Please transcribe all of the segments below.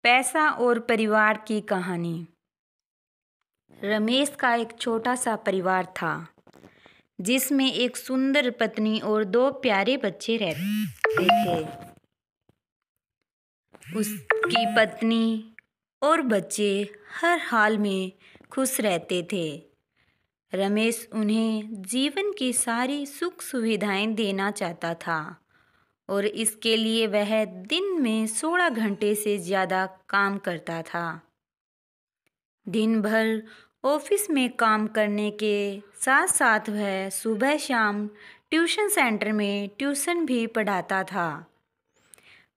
पैसा और परिवार की कहानी। रमेश का एक छोटा सा परिवार था जिसमें एक सुंदर पत्नी और दो प्यारे बच्चे रहते थे। उसकी पत्नी और बच्चे हर हाल में खुश रहते थे। रमेश उन्हें जीवन की सारी सुख सुविधाएं देना चाहता था और इसके लिए वह दिन में 16 घंटे से ज़्यादा काम करता था। दिन भर ऑफिस में काम करने के साथ साथ वह सुबह शाम ट्यूशन सेंटर में ट्यूशन भी पढ़ाता था।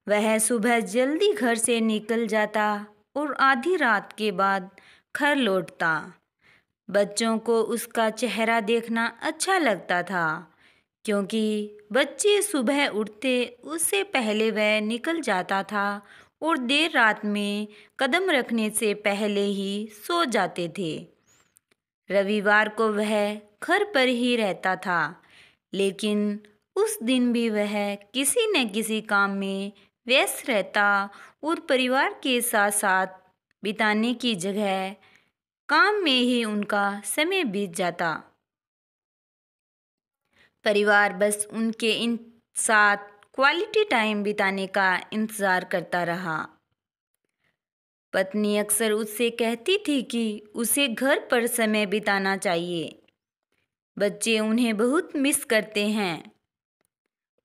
वह सुबह जल्दी घर से निकल जाता और आधी रात के बाद घर लौटता। बच्चों को उसका चेहरा देखना अच्छा लगता था क्योंकि बच्चे सुबह उठते उससे पहले वह निकल जाता था और देर रात में कदम रखने से पहले ही सो जाते थे। रविवार को वह घर पर ही रहता था, लेकिन उस दिन भी वह किसी न किसी काम में व्यस्त रहता और परिवार के साथ साथ बिताने की जगह काम में ही उनका समय बीत जाता। परिवार बस उनके इन साथ क्वालिटी टाइम बिताने का इंतज़ार करता रहा। पत्नी अक्सर उससे कहती थी कि उसे घर पर समय बिताना चाहिए। बच्चे उन्हें बहुत मिस करते हैं।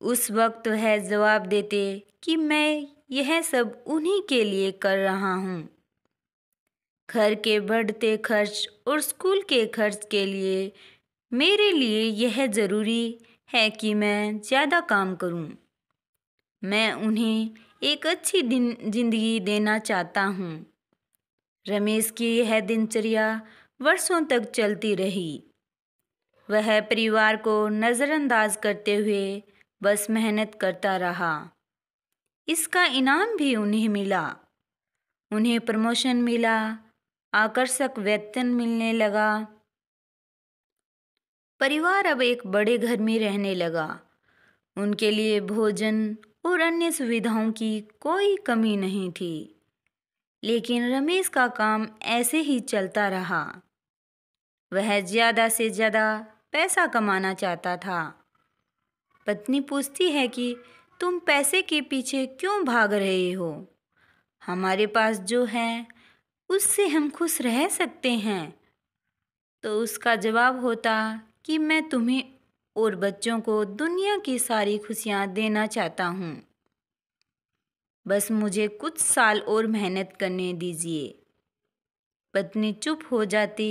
उस वक्त वह जवाब देते कि मैं यह सब उन्हीं के लिए कर रहा हूँ। घर के बढ़ते खर्च और स्कूल के खर्च के लिए मेरे लिए यह ज़रूरी है कि मैं ज़्यादा काम करूं। मैं उन्हें एक अच्छी जिंदगी देना चाहता हूं। रमेश की यह दिनचर्या वर्षों तक चलती रही। वह परिवार को नज़रअंदाज करते हुए बस मेहनत करता रहा। इसका इनाम भी उन्हें मिला। उन्हें प्रमोशन मिला, आकर्षक वेतन मिलने लगा। परिवार अब एक बड़े घर में रहने लगा। उनके लिए भोजन और अन्य सुविधाओं की कोई कमी नहीं थी। लेकिन रमेश का काम ऐसे ही चलता रहा। वह ज़्यादा से ज़्यादा पैसा कमाना चाहता था। पत्नी पूछती है कि तुम पैसे के पीछे क्यों भाग रहे हो? हमारे पास जो है उससे हम खुश रह सकते हैं। तो उसका जवाब होता कि मैं तुम्हें और बच्चों को दुनिया की सारी खुशियाँ देना चाहता हूँ। बस मुझे कुछ साल और मेहनत करने दीजिए। पत्नी चुप हो जाती।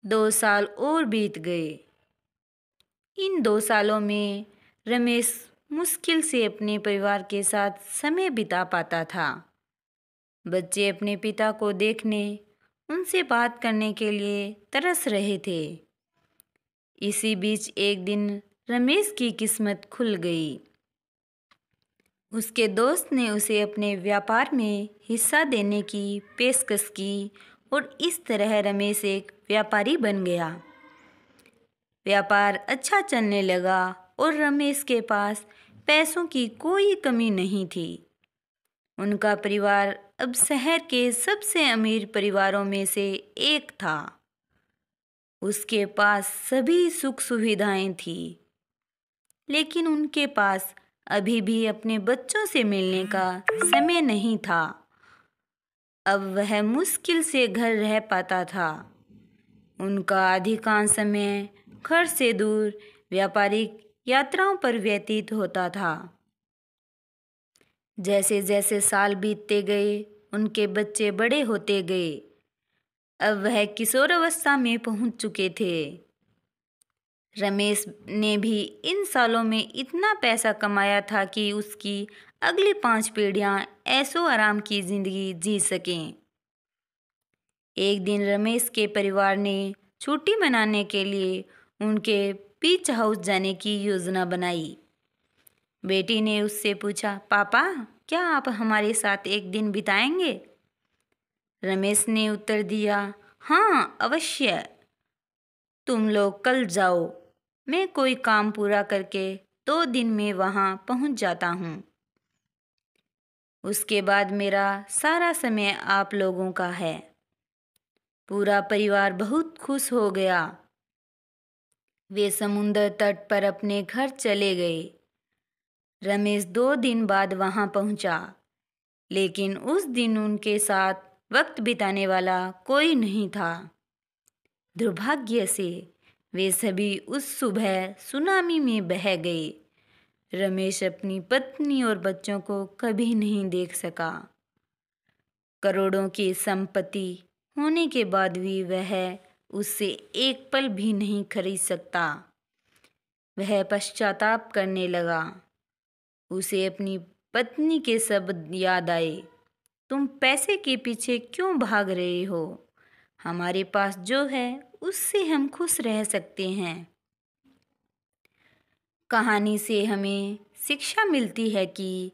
2 साल और बीत गए। इन 2 सालों में रमेश मुश्किल से अपने परिवार के साथ समय बिता पाता था। बच्चे अपने पिता को देखने, उनसे बात करने के लिए तरस रहे थे। इसी बीच एक दिन रमेश की किस्मत खुल गई। उसके दोस्त ने उसे अपने व्यापार में हिस्सा देने की पेशकश की और इस तरह रमेश एक व्यापारी बन गया। व्यापार अच्छा चलने लगा और रमेश के पास पैसों की कोई कमी नहीं थी। उनका परिवार अब शहर के सबसे अमीर परिवारों में से एक था। उसके पास सभी सुख सुविधाएं थी, लेकिन उनके पास अभी भी अपने बच्चों से मिलने का समय नहीं था। अब वह मुश्किल से घर रह पाता था। उनका अधिकांश समय घर से दूर व्यापारिक यात्राओं पर व्यतीत होता था। जैसे जैसे साल बीतते गए, उनके बच्चे बड़े होते गए। अब वह किशोरावस्था में पहुंच चुके थे। रमेश ने भी इन सालों में इतना पैसा कमाया था कि उसकी अगली 5 पीढ़ियां ऐशो आराम की जिंदगी जी सकें। एक दिन रमेश के परिवार ने छुट्टी मनाने के लिए उनके बीच हाउस जाने की योजना बनाई। बेटी ने उससे पूछा, पापा, क्या आप हमारे साथ एक दिन बिताएंगे? रमेश ने उत्तर दिया, हाँ अवश्य। तुम लोग कल जाओ। मैं कोई काम पूरा करके 2 दिन में वहाँ पहुँच जाता हूँ। उसके बाद मेरा सारा समय आप लोगों का है। पूरा परिवार बहुत खुश हो गया। वे समुद्र तट पर अपने घर चले गए। रमेश 2 दिन बाद वहां पहुंचा, लेकिन उस दिन उनके साथ वक्त बिताने वाला कोई नहीं था। दुर्भाग्य से वे सभी उस सुबह सुनामी में बह गए। रमेश अपनी पत्नी और बच्चों को कभी नहीं देख सका। करोड़ों की संपत्ति होने के बाद भी वह उससे एक पल भी नहीं खरीद सकता। वह पश्चाताप करने लगा। उसे अपनी पत्नी के शब्द याद आए, तुम पैसे के पीछे क्यों भाग रहे हो? हमारे पास जो है उससे हम खुश रह सकते हैं। कहानी से हमें शिक्षा मिलती है कि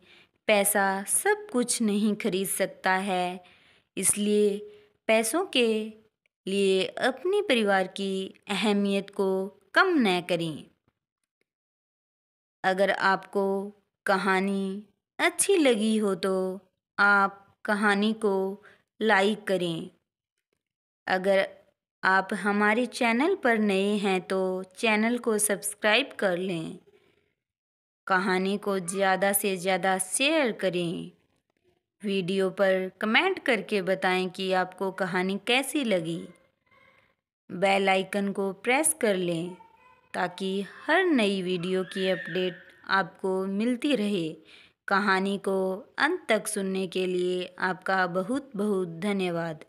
पैसा सब कुछ नहीं खरीद सकता है, इसलिए पैसों के लिए अपने परिवार की अहमियत को कम न करें। अगर आपको कहानी अच्छी लगी हो तो आप कहानी को लाइक करें। अगर आप हमारे चैनल पर नए हैं तो चैनल को सब्सक्राइब कर लें। कहानी को ज़्यादा से ज़्यादा शेयर करें। वीडियो पर कमेंट करके बताएं कि आपको कहानी कैसी लगी। बेल आइकन को प्रेस कर लें ताकि हर नई वीडियो की अपडेट आपको मिलती रहे। कहानी को अंत तक सुनने के लिए आपका बहुत बहुत धन्यवाद।